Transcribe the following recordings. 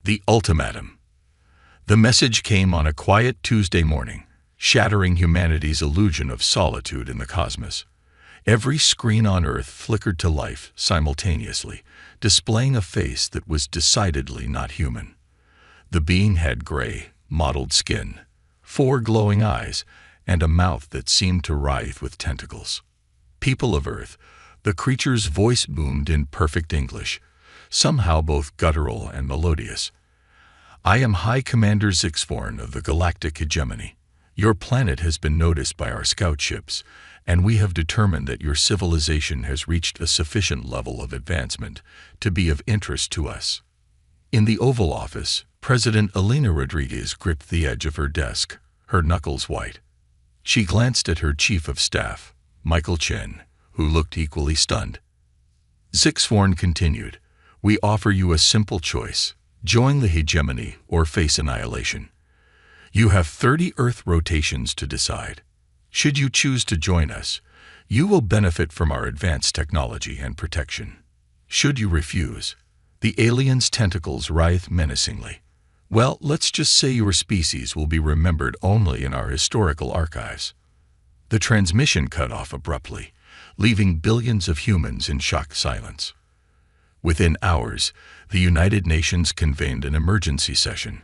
The Ultimatum. The message came on a quiet Tuesday morning, shattering humanity's illusion of solitude in the cosmos. Every screen on Earth flickered to life simultaneously, displaying a face that was decidedly not human. The being had gray, mottled skin, 4 glowing eyes, and a mouth that seemed to writhe with tentacles. People of Earth, the creature's voice boomed in perfect English, somehow both guttural and melodious. I am High Commander Zixvorn of the Galactic Hegemony. Your planet has been noticed by our scout ships, and we have determined that your civilization has reached a sufficient level of advancement to be of interest to us. In the Oval Office, President Elena Rodriguez gripped the edge of her desk, her knuckles white. She glanced at her Chief of Staff, Michael Chen, who looked equally stunned. Zixvorn continued, "We offer you a simple choice: join the hegemony or face annihilation. You have 30 Earth rotations to decide. Should you choose to join us, you will benefit from our advanced technology and protection. Should you refuse, the aliens' tentacles writhe menacingly. Well, let's just say your species will be remembered only in our historical archives." The transmission cut off abruptly, leaving billions of humans in shocked silence. Within hours, the United Nations convened an emergency session.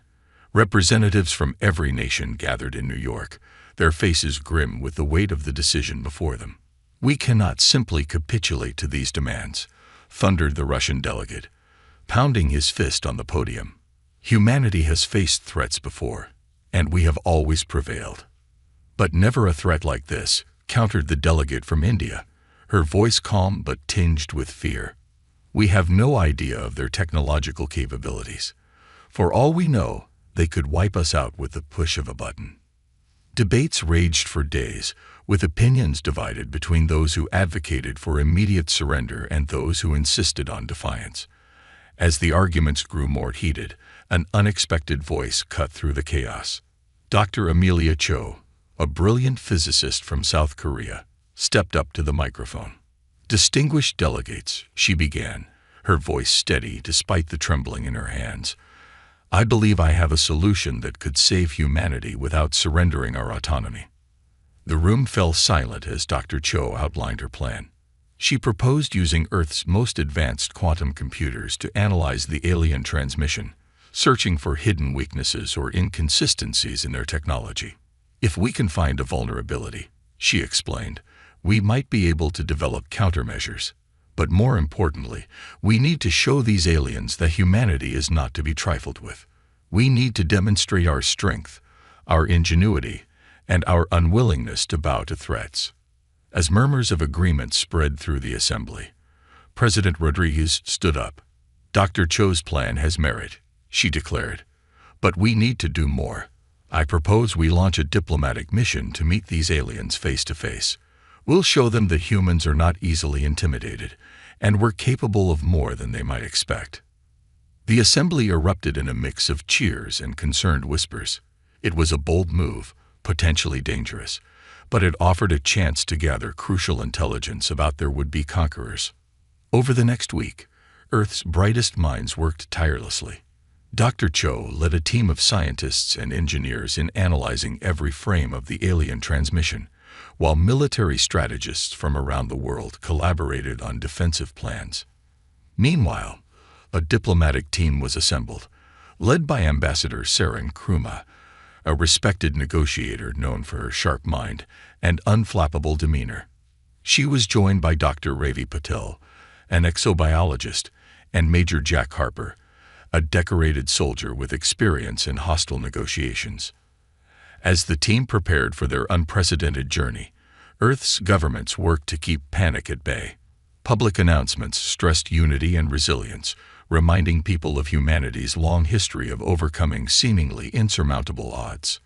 Representatives from every nation gathered in New York, their faces grim with the weight of the decision before them. "We cannot simply capitulate to these demands," thundered the Russian delegate, pounding his fist on the podium. "Humanity has faced threats before, and we have always prevailed. But never a threat like this," countered the delegate from India, her voice calm but tinged with fear. "We have no idea of their technological capabilities. For all we know, they could wipe us out with the push of a button." Debates raged for days, with opinions divided between those who advocated for immediate surrender and those who insisted on defiance. As the arguments grew more heated, an unexpected voice cut through the chaos. Dr. Amelia Cho, a brilliant physicist from South Korea, stepped up to the microphone. "Distinguished delegates," she began, her voice steady despite the trembling in her hands, "I believe I have a solution that could save humanity without surrendering our autonomy." The room fell silent as Dr. Cho outlined her plan. She proposed using Earth's most advanced quantum computers to analyze the alien transmission, searching for hidden weaknesses or inconsistencies in their technology. "If we can find a vulnerability," she explained, "we might be able to develop countermeasures. But more importantly, we need to show these aliens that humanity is not to be trifled with. We need to demonstrate our strength, our ingenuity, and our unwillingness to bow to threats." As murmurs of agreement spread through the assembly, President Rodriguez stood up. "Dr. Cho's plan has merit," she declared, "but we need to do more. I propose we launch a diplomatic mission to meet these aliens face to face. We'll show them that humans are not easily intimidated, and we're capable of more than they might expect." The assembly erupted in a mix of cheers and concerned whispers. It was a bold move, potentially dangerous, but it offered a chance to gather crucial intelligence about their would-be conquerors. Over the next week, Earth's brightest minds worked tirelessly. Dr. Cho led a team of scientists and engineers in analyzing every frame of the alien transmission, while military strategists from around the world collaborated on defensive plans. Meanwhile, a diplomatic team was assembled, led by Ambassador Saren Kruma, a respected negotiator known for her sharp mind and unflappable demeanor. She was joined by Dr. Ravi Patel, an exobiologist, and Major Jack Harper, a decorated soldier with experience in hostile negotiations. As the team prepared for their unprecedented journey, Earth's governments worked to keep panic at bay. Public announcements stressed unity and resilience, reminding people of humanity's long history of overcoming seemingly insurmountable odds.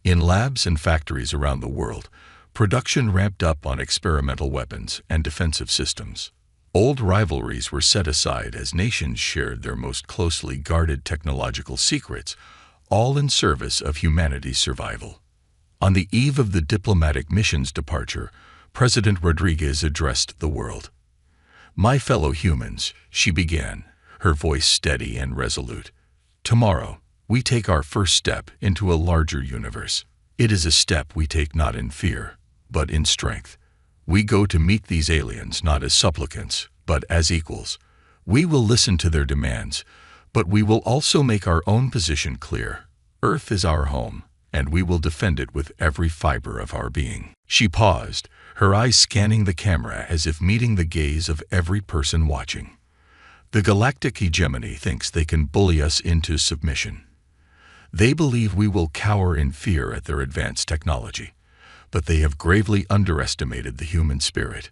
In labs and factories around the world, production ramped up on experimental weapons and defensive systems. Old rivalries were set aside as nations shared their most closely guarded technological secrets, all in service of humanity's survival. On the eve of the diplomatic mission's departure, President Rodriguez addressed the world. "My fellow humans," she began, her voice steady and resolute, Tomorrow, we take our first step into a larger universe. It is a step we take not in fear, but in strength. We go to meet these aliens not as supplicants, but as equals. We will listen to their demands, but we will also make our own position clear. Earth is our home, and we will defend it with every fiber of our being." She paused, her eyes scanning the camera as if meeting the gaze of every person watching. The galactic hegemony thinks they can bully us into submission. They believe we will cower in fear at their advanced technology, but they have gravely underestimated the human spirit.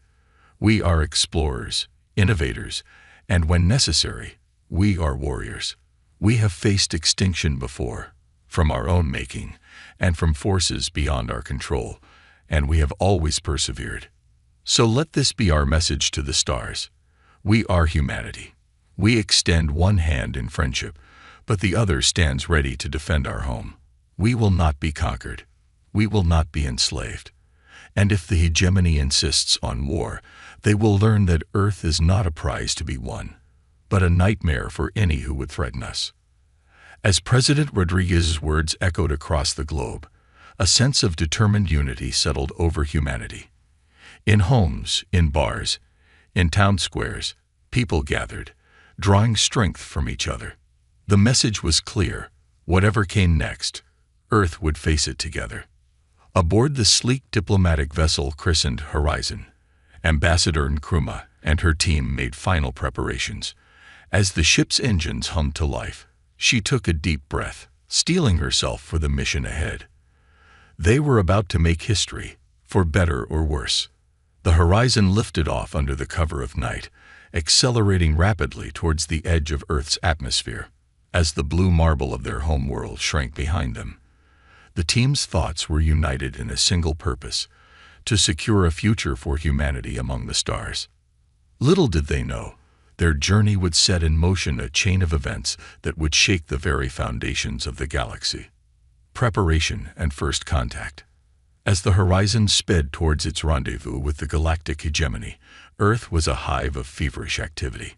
We are explorers, innovators, and when necessary, we are warriors. We have faced extinction before, from our own making, and from forces beyond our control, and we have always persevered. So let this be our message to the stars. We are humanity. We extend one hand in friendship, but the other stands ready to defend our home. We will not be conquered. We will not be enslaved. And if the hegemony insists on war, they will learn that Earth is not a prize to be won, but a nightmare for any who would threaten us. As President Rodriguez's words echoed across the globe, a sense of determined unity settled over humanity. In homes, in bars, in town squares, people gathered, drawing strength from each other. The message was clear: whatever came next, Earth would face it together. Aboard the sleek diplomatic vessel christened Horizon, Ambassador Nkrumah and her team made final preparations. As the ship's engines hummed to life, she took a deep breath, steeling herself for the mission ahead. They were about to make history, for better or worse. The Horizon lifted off under the cover of night, accelerating rapidly towards the edge of Earth's atmosphere, as the blue marble of their home world shrank behind them. The team's thoughts were united in a single purpose: to secure a future for humanity among the stars. Little did they know, their journey would set in motion a chain of events that would shake the very foundations of the galaxy. Preparation and first contact. As the Horizon sped towards its rendezvous with the galactic hegemony, Earth was a hive of feverish activity.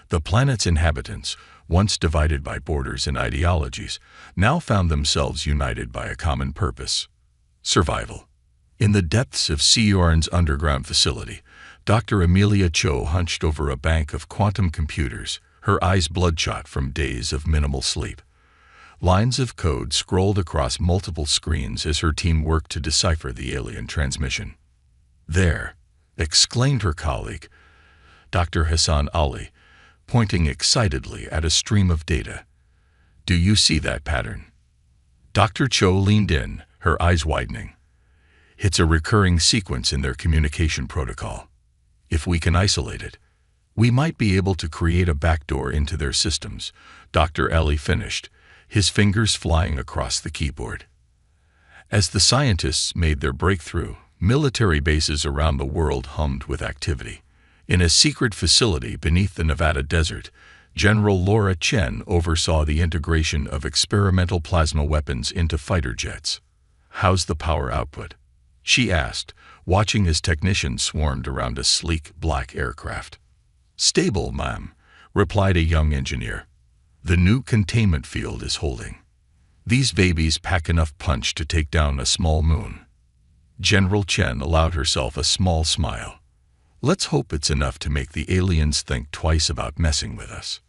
The planet's inhabitants, once divided by borders and ideologies, now found themselves united by a common purpose: survival. In the depths of SpaceOrc's underground facility, Dr. Amelia Cho hunched over a bank of quantum computers, her eyes bloodshot from days of minimal sleep. Lines of code scrolled across multiple screens as her team worked to decipher the alien transmission. "There!" exclaimed her colleague, Dr. Hassan Ali, pointing excitedly at a stream of data. "Do you see that pattern?" Dr. Cho leaned in, her eyes widening. "It's a recurring sequence in their communication protocol. If we can isolate it, we might be able to create a backdoor into their systems," Dr. Ali finished, his fingers flying across the keyboard. As the scientists made their breakthrough, military bases around the world hummed with activity. In a secret facility beneath the Nevada desert, General Laura Chen oversaw the integration of experimental plasma weapons into fighter jets. "How's the power output?" she asked, watching as technicians swarmed around a sleek black aircraft. "Stable, ma'am," replied a young engineer. "The new containment field is holding. These babies pack enough punch to take down a small moon." General Chen allowed herself a small smile. "Let's hope it's enough to make the aliens think twice about messing with us."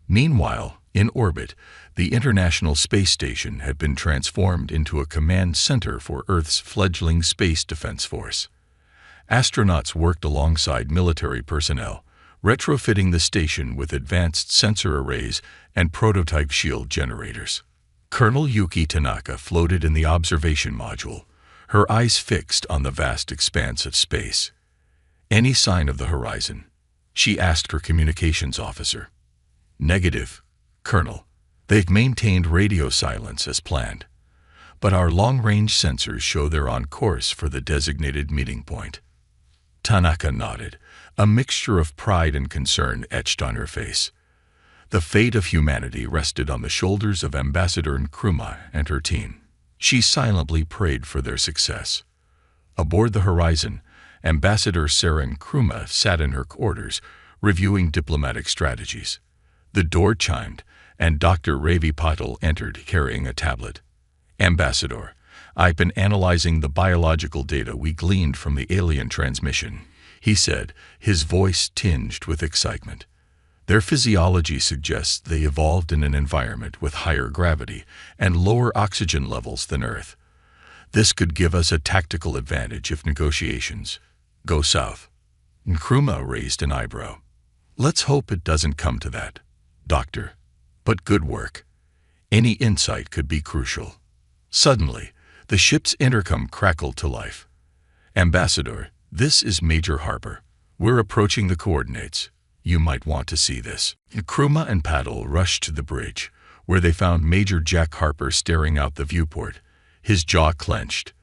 Meanwhile, in orbit, the International Space Station had been transformed into a command center for Earth's fledgling space defense force. Astronauts worked alongside military personnel, retrofitting the station with advanced sensor arrays and prototype shield generators. Colonel Yuki Tanaka floated in the observation module, her eyes fixed on the vast expanse of space. "Any sign of the Horizon?" she asked her communications officer. "Negative, Colonel. They've maintained radio silence as planned, but our long-range sensors show they're on course for the designated meeting point." Tanaka nodded, a mixture of pride and concern etched on her face. The fate of humanity rested on the shoulders of Ambassador Nkrumah and her team. She silently prayed for their success. Aboard the Horizon, Ambassador Sarah Nkrumah sat in her quarters, reviewing diplomatic strategies. The door chimed, and Dr. Ravi Patil entered carrying a tablet. "Ambassador, I've been analyzing the biological data we gleaned from the alien transmission," he said, his voice tinged with excitement. "Their physiology suggests they evolved in an environment with higher gravity and lower oxygen levels than Earth. This could give us a tactical advantage if negotiations go south." Nkrumah raised an eyebrow. "Let's hope it doesn't come to that, Doctor. But good work. Any insight could be crucial." Suddenly, the ship's intercom crackled to life. "Ambassador, this is Major Harper. We're approaching the coordinates. You might want to see this." Nkrumah and Patil rushed to the bridge, where they found Major Jack Harper staring out the viewport, his jaw clenched.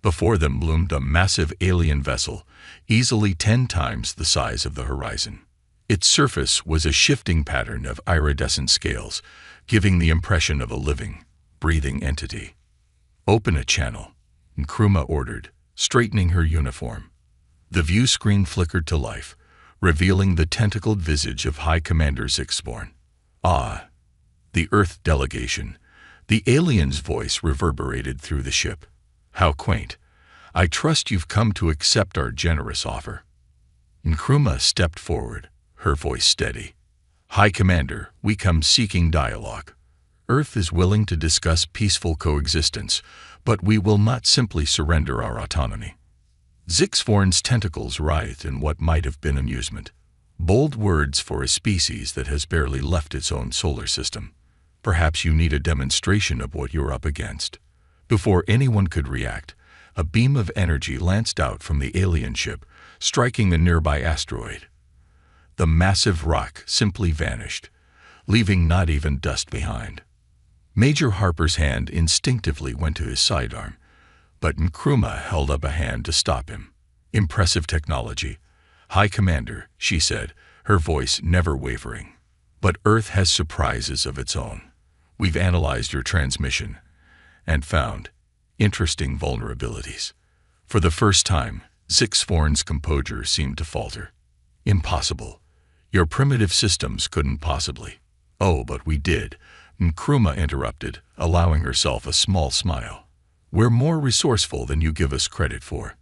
Before them loomed a massive alien vessel, easily 10 times the size of the horizon. Its surface was a shifting pattern of iridescent scales, giving the impression of a living, breathing entity. "Open a channel," Nkrumah ordered, straightening her uniform. The view screen flickered to life, revealing the tentacled visage of High Commander Zixborn. "Ah, the Earth delegation." The alien's voice reverberated through the ship. "How quaint. I trust you've come to accept our generous offer." Nkrumah stepped forward, her voice steady. "High Commander, we come seeking dialogue. Earth is willing to discuss peaceful coexistence, but we will not simply surrender our autonomy." Zixborn's tentacles writhed in what might have been amusement. Bold words for a species that has barely left its own solar system. "Perhaps you need a demonstration of what you're up against." Before anyone could react, a beam of energy lanced out from the alien ship, striking the nearby asteroid. The massive rock simply vanished, leaving not even dust behind. Major Harper's hand instinctively went to his sidearm, but Nkrumah held up a hand to stop him. "Impressive technology, High Commander," she said, her voice never wavering. "But Earth has surprises of its own. We've analyzed your transmission and found interesting vulnerabilities." For the first time, Zixborn's composure seemed to falter. "Impossible. Your primitive systems couldn't possibly." "Oh, but we did," Nkrumah interrupted, allowing herself a small smile. "We're more resourceful than you give us credit for.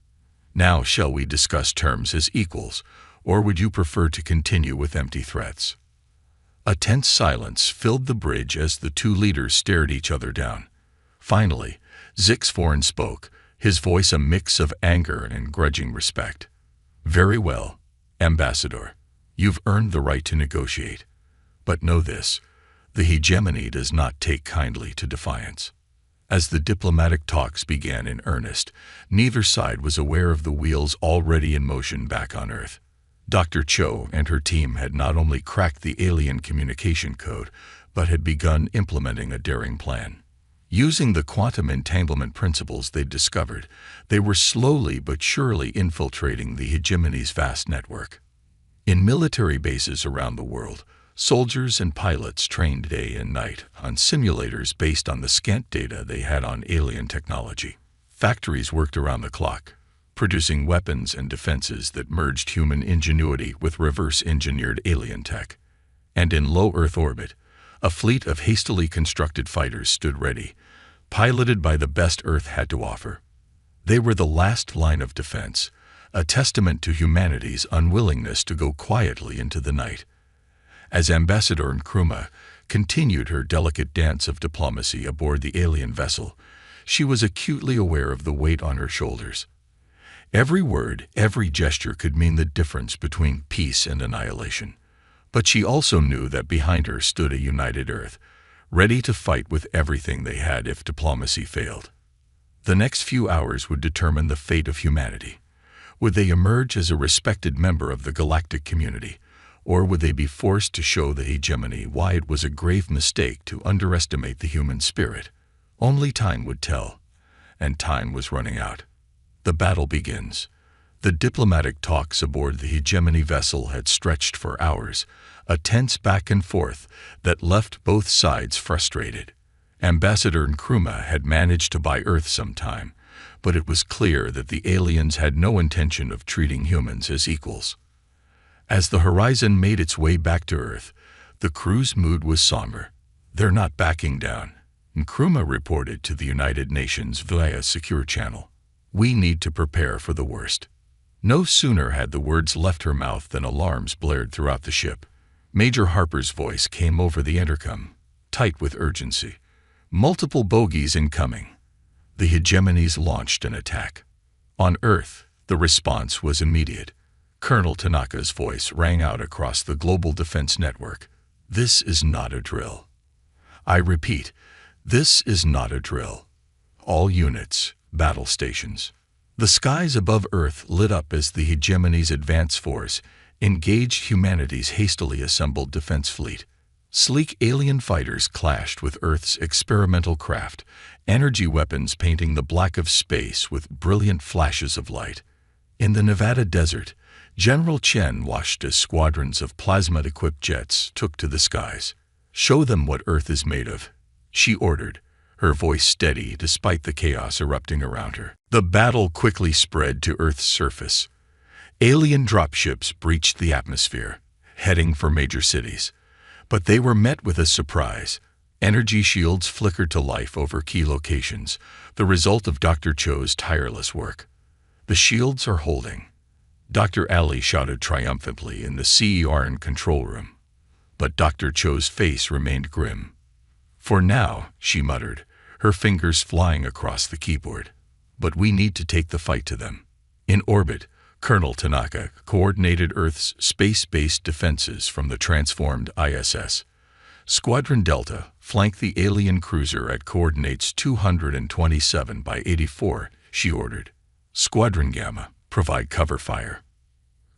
Now shall we discuss terms as equals, or would you prefer to continue with empty threats?" A tense silence filled the bridge as the two leaders stared each other down. Finally, Zixborn spoke, his voice a mix of anger and grudging respect. "Very well, Ambassador. You've earned the right to negotiate. But know this, the hegemony does not take kindly to defiance." As the diplomatic talks began in earnest, neither side was aware of the wheels already in motion back on Earth. Dr. Cho and her team had not only cracked the alien communication code, but had begun implementing a daring plan. Using the quantum entanglement principles they'd discovered, they were slowly but surely infiltrating the hegemony's vast network. In military bases around the world, soldiers and pilots trained day and night on simulators based on the scant data they had on alien technology. Factories worked around the clock, producing weapons and defenses that merged human ingenuity with reverse-engineered alien tech. And in low Earth orbit, a fleet of hastily constructed fighters stood ready, piloted by the best Earth had to offer. They were the last line of defense, a testament to humanity's unwillingness to go quietly into the night. As Ambassador Nkrumah continued her delicate dance of diplomacy aboard the alien vessel, she was acutely aware of the weight on her shoulders. Every word, every gesture could mean the difference between peace and annihilation. But she also knew that behind her stood a united Earth, ready to fight with everything they had if diplomacy failed. The next few hours would determine the fate of humanity. Would they emerge as a respected member of the galactic community, or would they be forced to show the hegemony why it was a grave mistake to underestimate the human spirit? Only time would tell, and time was running out. The battle begins. The diplomatic talks aboard the hegemony vessel had stretched for hours, a tense back and forth that left both sides frustrated. Ambassador Nkrumah had managed to buy Earth some time, but it was clear that the aliens had no intention of treating humans as equals. As the horizon made its way back to Earth, the crew's mood was somber. They're not backing down, Nkrumah reported to the United Nations via a secure channel. We need to prepare for the worst. No sooner had the words left her mouth than alarms blared throughout the ship. Major Harper's voice came over the intercom, tight with urgency. Multiple bogies incoming. The hegemonies launched an attack. On Earth, the response was immediate. Colonel Tanaka's voice rang out across the global defense network. This is not a drill. I repeat, this is not a drill. All units, battle stations. The skies above Earth lit up as the hegemony's advance force engaged humanity's hastily assembled defense fleet. Sleek alien fighters clashed with Earth's experimental craft, energy weapons painting the black of space with brilliant flashes of light. In the Nevada desert, General Chen watched as squadrons of plasma-equipped jets took to the skies. Show them what Earth is made of, she ordered, her voice steady despite the chaos erupting around her. The battle quickly spread to Earth's surface. Alien dropships breached the atmosphere, heading for major cities. But they were met with a surprise. Energy shields flickered to life over key locations, the result of Dr. Cho's tireless work. The shields are holding. Dr. Ali shouted triumphantly in the CERN control room. But Dr. Cho's face remained grim. For now, she muttered, her fingers flying across the keyboard. But we need to take the fight to them. In orbit, Colonel Tanaka coordinated Earth's space-based defenses from the transformed ISS. Squadron Delta flanked the alien cruiser at coordinates 227 by 84, she ordered. Squadron Gamma, provide cover fire.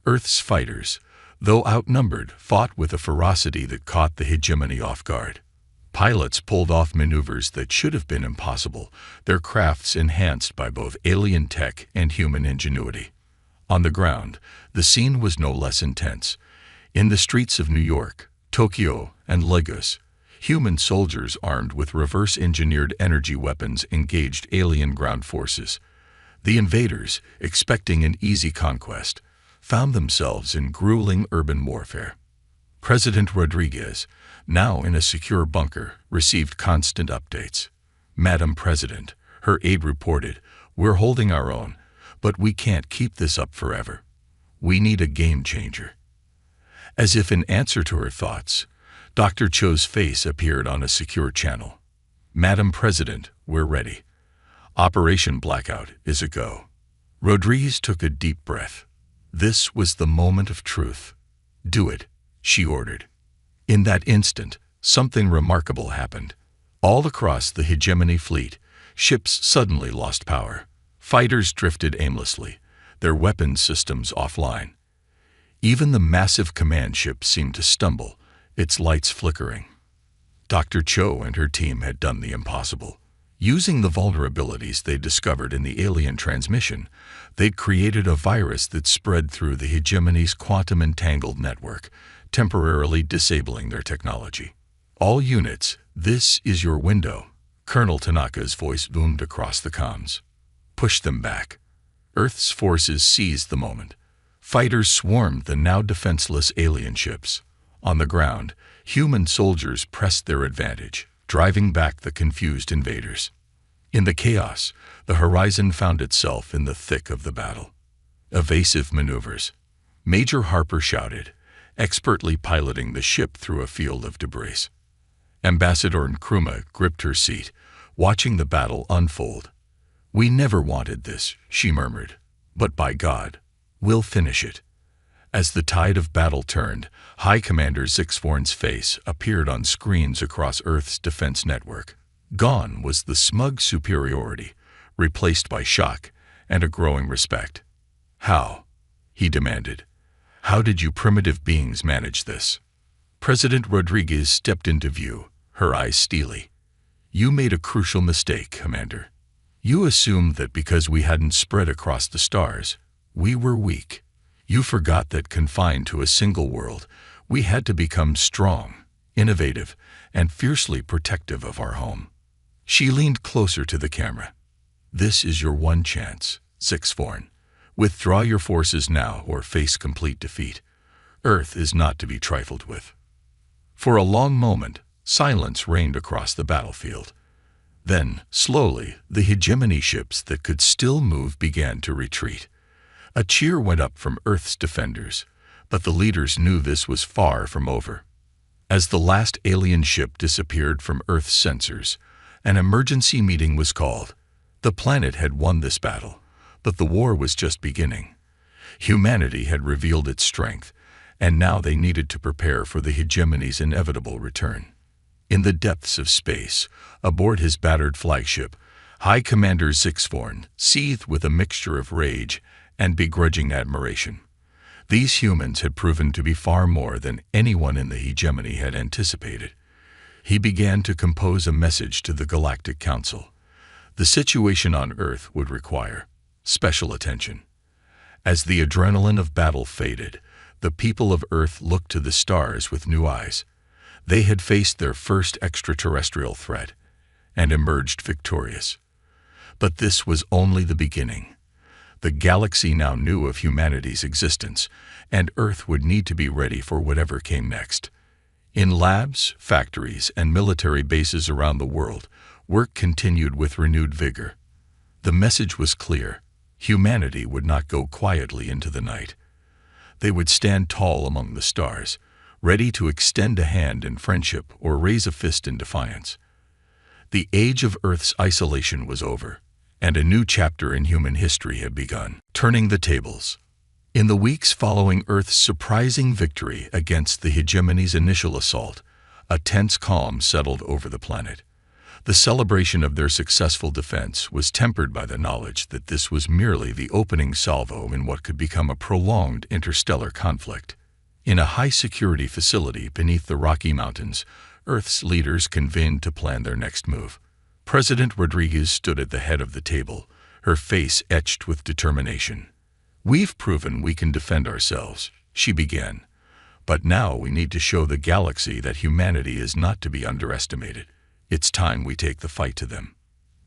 Earth's fighters, though outnumbered, fought with a ferocity that caught the hegemony off guard. Pilots pulled off maneuvers that should have been impossible, their crafts enhanced by both alien tech and human ingenuity. On the ground, the scene was no less intense. In the streets of New York, Tokyo, and Lagos, human soldiers armed with reverse-engineered energy weapons engaged alien ground forces. The invaders, expecting an easy conquest, found themselves in grueling urban warfare. President Rodriguez, now in a secure bunker, received constant updates. Madam President, her aide reported, we're holding our own, but we can't keep this up forever. We need a game changer. As if in answer to her thoughts, Dr. Cho's face appeared on a secure channel. Madam President, we're ready. Operation Blackout is a go. Rodriguez took a deep breath. This was the moment of truth. Do it, she ordered. In that instant, something remarkable happened. All across the hegemony fleet, ships suddenly lost power. Fighters drifted aimlessly, their weapons systems offline. Even the massive command ship seemed to stumble, its lights flickering. Dr. Cho and her team had done the impossible. Using the vulnerabilities they discovered in the alien transmission, they'd created a virus that spread through the hegemony's quantum-entangled network, temporarily disabling their technology. All units, this is your window. Colonel Tanaka's voice boomed across the comms. Push them back. Earth's forces seized the moment. Fighters swarmed the now defenseless alien ships. On the ground, human soldiers pressed their advantage, driving back the confused invaders. In the chaos, the horizon found itself in the thick of the battle. Evasive maneuvers. Major Harper shouted, expertly piloting the ship through a field of debris. Ambassador Nkrumah gripped her seat, watching the battle unfold. We never wanted this, she murmured, but by God, we'll finish it. As the tide of battle turned, High Commander Zixvorn's face appeared on screens across Earth's defense network. Gone was the smug superiority, replaced by shock and a growing respect. How? He demanded. How did you primitive beings manage this? President Rodriguez stepped into view, her eyes steely. You made a crucial mistake, Commander. You assumed that because we hadn't spread across the stars, we were weak. You forgot that confined to a single world, we had to become strong, innovative, and fiercely protective of our home. She leaned closer to the camera. This is your one chance, Zixvorn. Withdraw your forces now or face complete defeat. Earth is not to be trifled with. For a long moment, silence reigned across the battlefield. Then, slowly, the hegemony ships that could still move began to retreat. A cheer went up from Earth's defenders, but the leaders knew this was far from over. As the last alien ship disappeared from Earth's sensors, an emergency meeting was called. The planet had won this battle, but the war was just beginning. Humanity had revealed its strength, and now they needed to prepare for the hegemony's inevitable return. In the depths of space, aboard his battered flagship, High Commander Zixvorn seethed with a mixture of rage and begrudging admiration. These humans had proven to be far more than anyone in the hegemony had anticipated. He began to compose a message to the Galactic Council. The situation on Earth would require special attention. As the adrenaline of battle faded, the people of Earth looked to the stars with new eyes. They had faced their first extraterrestrial threat and emerged victorious. But this was only the beginning. The galaxy now knew of humanity's existence, and Earth would need to be ready for whatever came next. In labs, factories, and military bases around the world, work continued with renewed vigor. The message was clear. Humanity would not go quietly into the night. They would stand tall among the stars, ready to extend a hand in friendship or raise a fist in defiance. The age of Earth's isolation was over, and a new chapter in human history had begun. Turning the tables. In the weeks following Earth's surprising victory against the hegemony's initial assault, a tense calm settled over the planet. The celebration of their successful defense was tempered by the knowledge that this was merely the opening salvo in what could become a prolonged interstellar conflict. In a high-security facility beneath the Rocky Mountains, Earth's leaders convened to plan their next move. President Rodriguez stood at the head of the table, her face etched with determination. "We've proven we can defend ourselves," she began. "But now we need to show the galaxy that humanity is not to be underestimated. It's time we take the fight to them."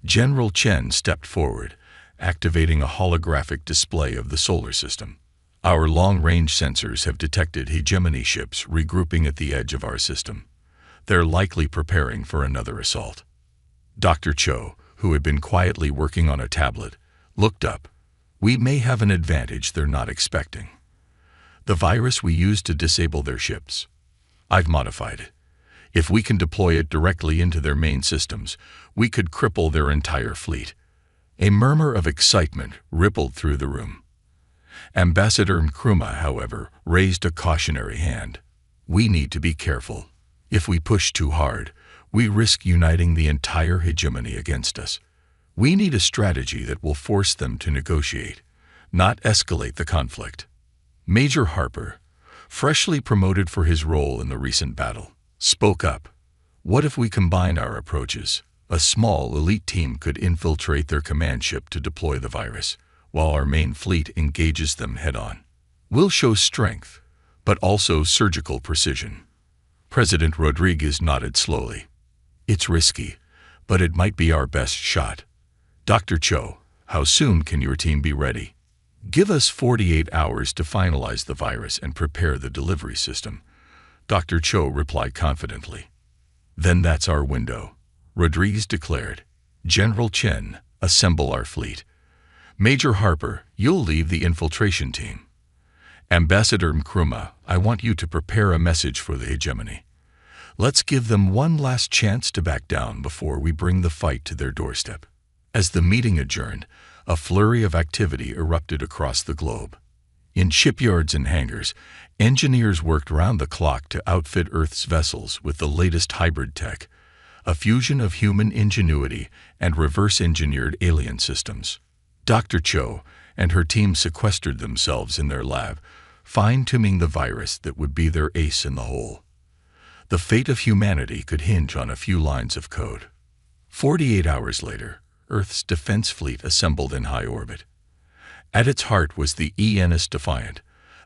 General Chen stepped forward, activating a holographic display of the solar system. "Our long-range sensors have detected hegemony ships regrouping at the edge of our system. They're likely preparing for another assault." Dr. Cho, who had been quietly working on a tablet, looked up. "We may have an advantage they're not expecting. The virus we used to disable their ships. I've modified it. If we can deploy it directly into their main systems, we could cripple their entire fleet." A murmur of excitement rippled through the room. Ambassador Nkrumah, however, raised a cautionary hand. "We need to be careful. If we push too hard, we risk uniting the entire hegemony against us. We need a strategy that will force them to negotiate, not escalate the conflict." Major Harper, freshly promoted for his role in the recent battle, spoke up. "What if we combine our approaches? A small elite team could infiltrate their command ship to deploy the virus, while our main fleet engages them head-on. We'll show strength, but also surgical precision." President Rodriguez nodded slowly. "It's risky, but it might be our best shot. Dr. Cho, how soon can your team be ready?" "Give us 48 hours to finalize the virus and prepare the delivery system," Dr. Cho replied confidently. "Then that's our window," Rodriguez declared. "General Chen, assemble our fleet. Major Harper, you'll lead the infiltration team. Ambassador Nkrumah, I want you to prepare a message for the hegemony. Let's give them one last chance to back down before we bring the fight to their doorstep." As the meeting adjourned, a flurry of activity erupted across the globe. In shipyards and hangars, engineers worked round the clock to outfit Earth's vessels with the latest hybrid tech, a fusion of human ingenuity and reverse-engineered alien systems. Dr. Cho and her team sequestered themselves in their lab, fine-tuning the virus that would be their ace in the hole. The fate of humanity could hinge on a few lines of code. 48 hours later, Earth's defense fleet assembled in high orbit. At its heart was the ENS Defiant,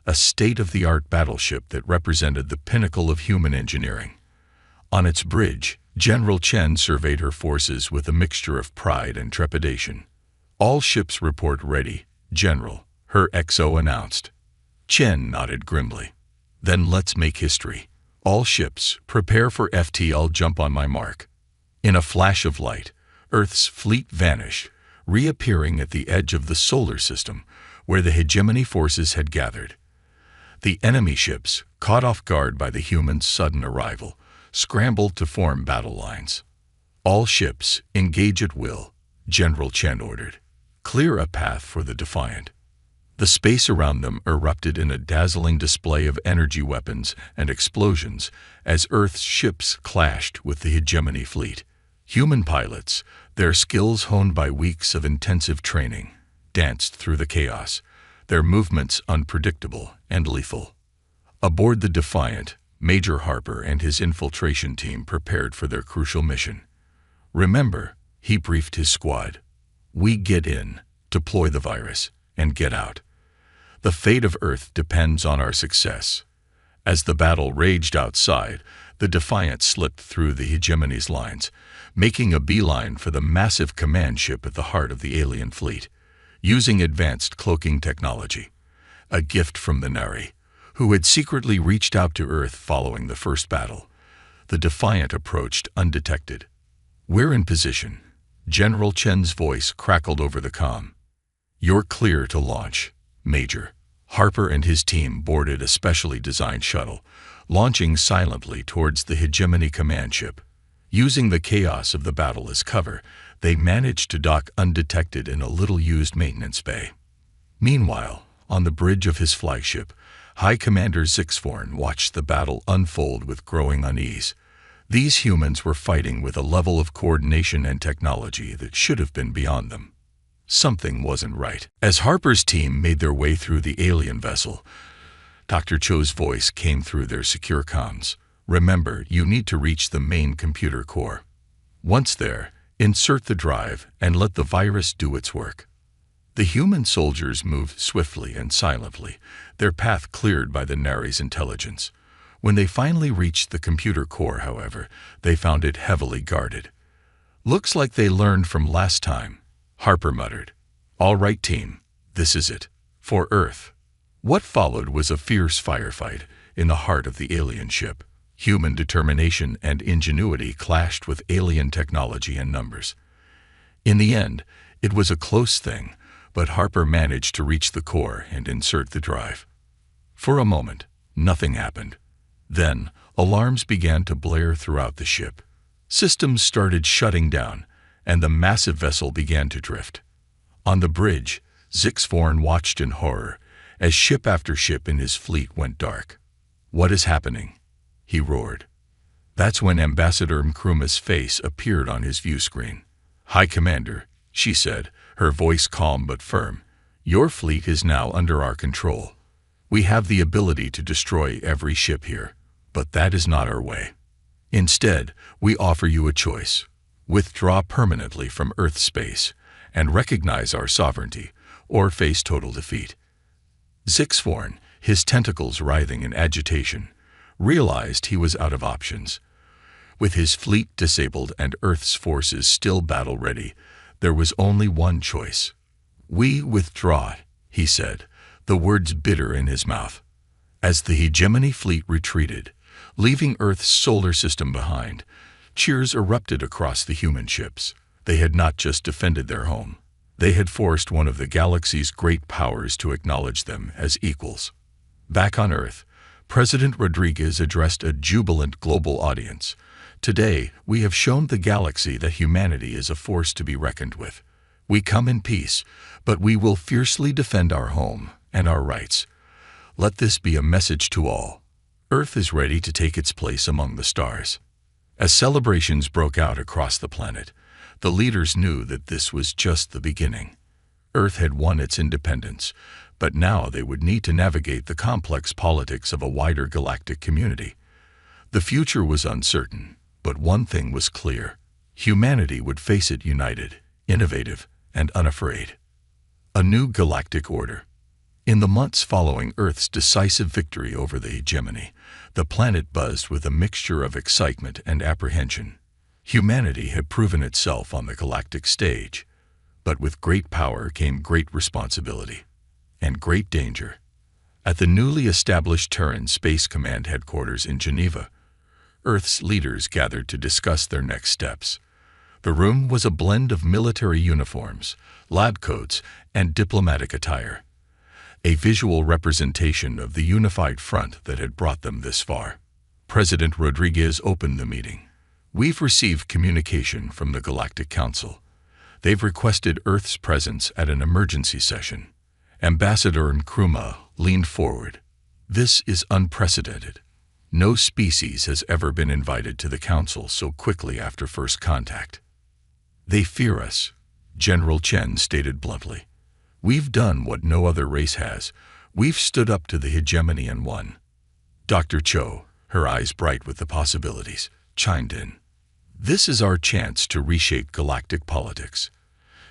a state-of-the-art battleship that represented the pinnacle of human engineering. On its bridge, General Chen surveyed her forces with a mixture of pride and trepidation. "All ships report ready, General," her XO announced. Chen nodded grimly. "Then let's make history. All ships, prepare for FTL, jump on my mark. In a flash of light, Earth's fleet vanished, reappearing at the edge of the solar system, where the hegemony forces had gathered. The enemy ships, caught off guard by the humans' sudden arrival, scrambled to form battle lines. All ships, engage at will, General Chen ordered. Clear a path for the Defiant. The space around them erupted in a dazzling display of energy weapons and explosions as Earth's ships clashed with the hegemony fleet. Human pilots, their skills honed by weeks of intensive training, danced through the chaos, their movements unpredictable and lethal. Aboard the Defiant, Major Harper and his infiltration team prepared for their crucial mission. Remember, he briefed his squad, we get in, deploy the virus, and get out. The fate of Earth depends on our success. As the battle raged outside, the Defiant slipped through the hegemony's lines, making a beeline for the massive command ship at the heart of the alien fleet, using advanced cloaking technology, a gift from the Nari, who had secretly reached out to Earth following the first battle. The Defiant approached undetected. We're in position. General Chen's voice crackled over the comm. You're clear to launch, Major. Harper and his team boarded a specially designed shuttle, launching silently towards the hegemony command ship. Using the chaos of the battle as cover, they managed to dock undetected in a little-used maintenance bay. Meanwhile, on the bridge of his flagship, High Commander Zixforn watched the battle unfold with growing unease. These humans were fighting with a level of coordination and technology that should have been beyond them. Something wasn't right. As Harper's team made their way through the alien vessel, Dr. Cho's voice came through their secure comms. Remember, you need to reach the main computer core. Once there, insert the drive and let the virus do its work. The human soldiers moved swiftly and silently, their path cleared by the Nari's intelligence. When they finally reached the computer core, however, they found it heavily guarded. Looks like they learned from last time, Harper muttered. All right, team, this is it. For Earth. What followed was a fierce firefight in the heart of the alien ship. Human determination and ingenuity clashed with alien technology and numbers. In the end, it was a close thing, but Harper managed to reach the core and insert the drive. For a moment, nothing happened. Then, alarms began to blare throughout the ship. Systems started shutting down, and the massive vessel began to drift. On the bridge, Zixforn watched in horror as ship after ship in his fleet went dark. What is happening? He roared. That's when Ambassador Mkruma's face appeared on his view screen. High Commander, she said, her voice calm but firm, your fleet is now under our control. We have the ability to destroy every ship here, but that is not our way. Instead, we offer you a choice. Withdraw permanently from Earth space and recognize our sovereignty, or face total defeat. Zixforn, his tentacles writhing in agitation, realized he was out of options. With his fleet disabled and Earth's forces still battle-ready, there was only one choice. We withdraw, he said, the words bitter in his mouth. As the hegemony fleet retreated, leaving Earth's solar system behind, cheers erupted across the human ships. They had not just defended their home. They had forced one of the galaxy's great powers to acknowledge them as equals. Back on Earth, President Rodriguez addressed a jubilant global audience. Today, we have shown the galaxy that humanity is a force to be reckoned with. We come in peace, but we will fiercely defend our home and our rights. Let this be a message to all. Earth is ready to take its place among the stars. As celebrations broke out across the planet, the leaders knew that this was just the beginning. Earth had won its independence, but now they would need to navigate the complex politics of a wider galactic community. The future was uncertain, but one thing was clear. Humanity would face it united, innovative, and unafraid. A new galactic order. In the months following Earth's decisive victory over the hegemony, the planet buzzed with a mixture of excitement and apprehension. Humanity had proven itself on the galactic stage, but with great power came great responsibility and great danger. At the newly established Terran Space Command headquarters in Geneva, Earth's leaders gathered to discuss their next steps. The room was a blend of military uniforms, lab coats, and diplomatic attire, a visual representation of the unified front that had brought them this far. President Rodriguez opened the meeting. "We've received communication from the Galactic Council. They've requested Earth's presence at an emergency session." Ambassador Nkrumah leaned forward. "This is unprecedented. No species has ever been invited to the Council so quickly after first contact." "They fear us," General Chen stated bluntly. "We've done what no other race has. We've stood up to the hegemony and won." Dr. Cho, her eyes bright with the possibilities, chimed in. "This is our chance to reshape galactic politics,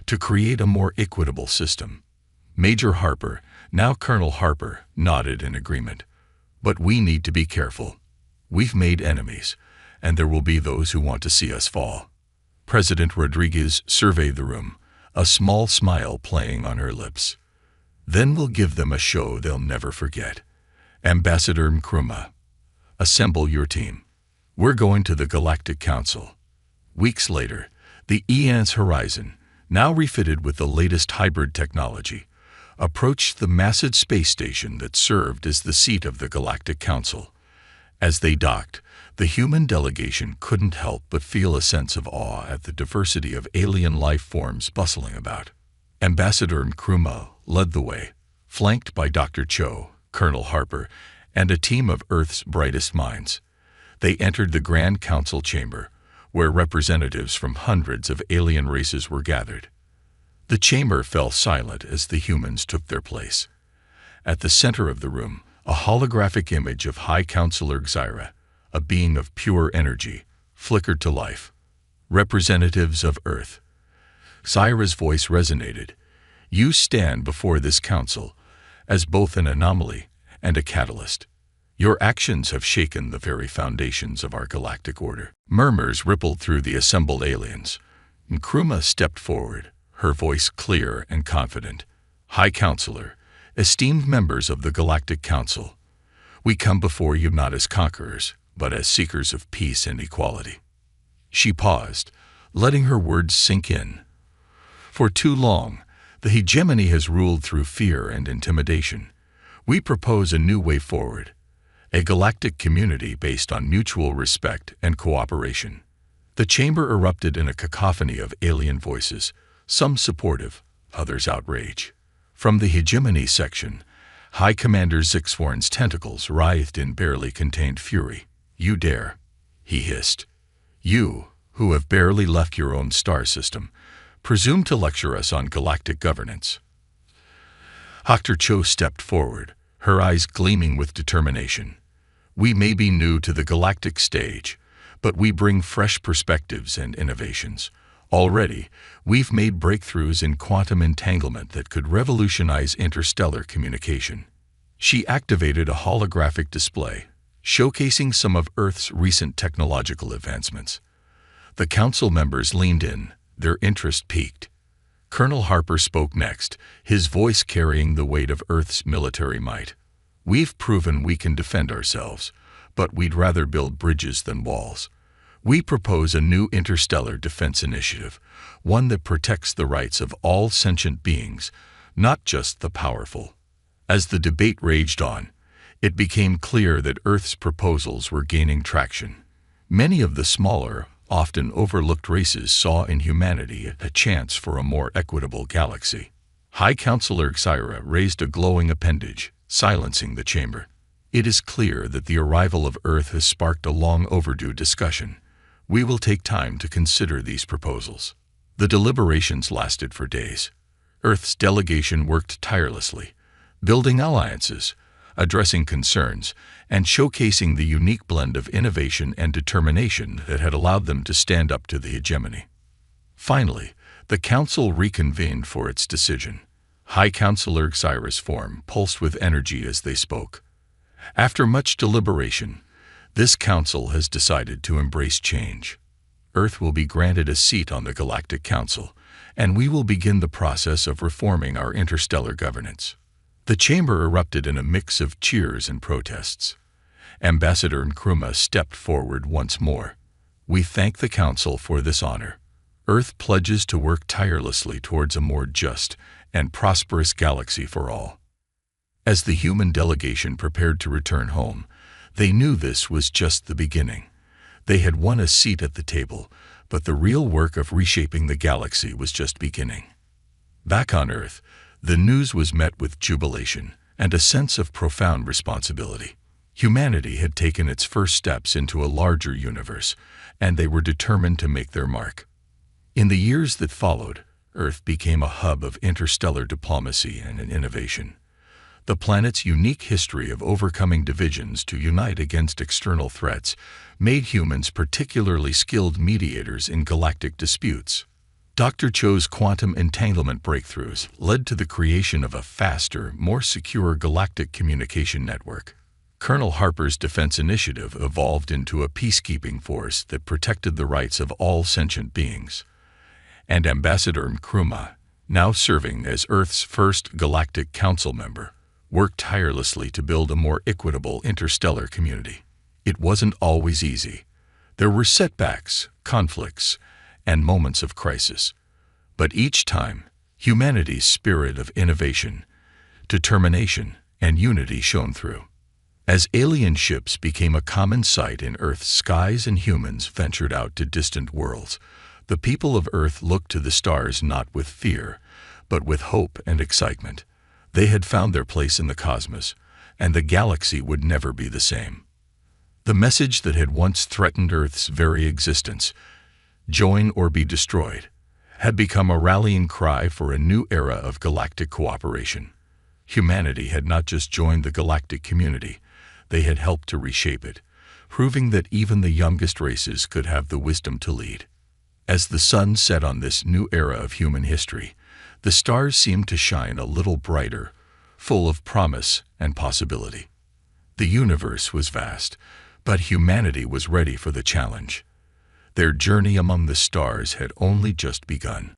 to create a more equitable system." Major Harper, now Colonel Harper, nodded in agreement. "But we need to be careful. We've made enemies, and there will be those who want to see us fall." President Rodriguez surveyed the room, a small smile playing on her lips. "Then we'll give them a show they'll never forget." Ambassador Nkrumah, "Assemble your team. We're going to the Galactic Council." Weeks later, the Eance Horizon, now refitted with the latest hybrid technology, approached the massive space station that served as the seat of the Galactic Council. As they docked, the human delegation couldn't help but feel a sense of awe at the diversity of alien life forms bustling about. Ambassador Nkrumah led the way, flanked by Dr. Cho, Colonel Harper, and a team of Earth's brightest minds. They entered the Grand Council chamber, where representatives from hundreds of alien races were gathered. The chamber fell silent as the humans took their place. At the center of the room, a holographic image of High Counselor Xyra, a being of pure energy, flickered to life. "Representatives of Earth." Xyra's voice resonated. "You stand before this council as both an anomaly and a catalyst. Your actions have shaken the very foundations of our galactic order." Murmurs rippled through the assembled aliens. Nkrumah stepped forward, her voice clear and confident. "High Counselor, esteemed members of the Galactic Council, we come before you not as conquerors, but as seekers of peace and equality." She paused, letting her words sink in. "For too long, the hegemony has ruled through fear and intimidation. We propose a new way forward, a galactic community based on mutual respect and cooperation." The chamber erupted in a cacophony of alien voices, some supportive, others outraged. From the hegemony section, High Commander Zixforn's tentacles writhed in barely contained fury. "You dare," he hissed. "You, who have barely left your own star system, presume to lecture us on galactic governance." Dr. Cho stepped forward, her eyes gleaming with determination. "We may be new to the galactic stage, but we bring fresh perspectives and innovations. Already, we've made breakthroughs in quantum entanglement that could revolutionize interstellar communication." She activated a holographic display, showcasing some of Earth's recent technological advancements. The council members leaned in, their interest piqued. Colonel Harper spoke next, his voice carrying the weight of Earth's military might. "We've proven we can defend ourselves, but we'd rather build bridges than walls. We propose a new interstellar defense initiative, one that protects the rights of all sentient beings, not just the powerful." As the debate raged on, it became clear that Earth's proposals were gaining traction. Many of the smaller, often overlooked races saw in humanity a chance for a more equitable galaxy. High Counselor Xyra raised a glowing appendage, silencing the chamber. "It is clear that the arrival of Earth has sparked a long overdue discussion. We will take time to consider these proposals." The deliberations lasted for days. Earth's delegation worked tirelessly, building alliances, addressing concerns, and showcasing the unique blend of innovation and determination that had allowed them to stand up to the hegemony. Finally, the council reconvened for its decision. High Counselor Xyra's form pulsed with energy as they spoke. "After much deliberation, this council has decided to embrace change. Earth will be granted a seat on the Galactic Council, and we will begin the process of reforming our interstellar governance." The chamber erupted in a mix of cheers and protests. Ambassador Nkrumah stepped forward once more. "We thank the Council for this honor. Earth pledges to work tirelessly towards a more just and prosperous galaxy for all." As the human delegation prepared to return home, they knew this was just the beginning. They had won a seat at the table, but the real work of reshaping the galaxy was just beginning. Back on Earth, the news was met with jubilation and a sense of profound responsibility. Humanity had taken its first steps into a larger universe, and they were determined to make their mark. In the years that followed, Earth became a hub of interstellar diplomacy and innovation. The planet's unique history of overcoming divisions to unite against external threats made humans particularly skilled mediators in galactic disputes. Dr. Cho's quantum entanglement breakthroughs led to the creation of a faster, more secure galactic communication network. Colonel Harper's defense initiative evolved into a peacekeeping force that protected the rights of all sentient beings. And Ambassador Nkrumah, now serving as Earth's first Galactic Council member, worked tirelessly to build a more equitable interstellar community. It wasn't always easy. There were setbacks, conflicts, and moments of crisis. But each time, humanity's spirit of innovation, determination, and unity shone through. As alien ships became a common sight in Earth's skies and humans ventured out to distant worlds, the people of Earth looked to the stars not with fear, but with hope and excitement. They had found their place in the cosmos, and the galaxy would never be the same. The message that had once threatened Earth's very existence, "Join or be destroyed," had become a rallying cry for a new era of galactic cooperation. Humanity had not just joined the galactic community, they had helped to reshape it, proving that even the youngest races could have the wisdom to lead. As the sun set on this new era of human history, the stars seemed to shine a little brighter, full of promise and possibility. The universe was vast, but humanity was ready for the challenge. Their journey among the stars had only just begun.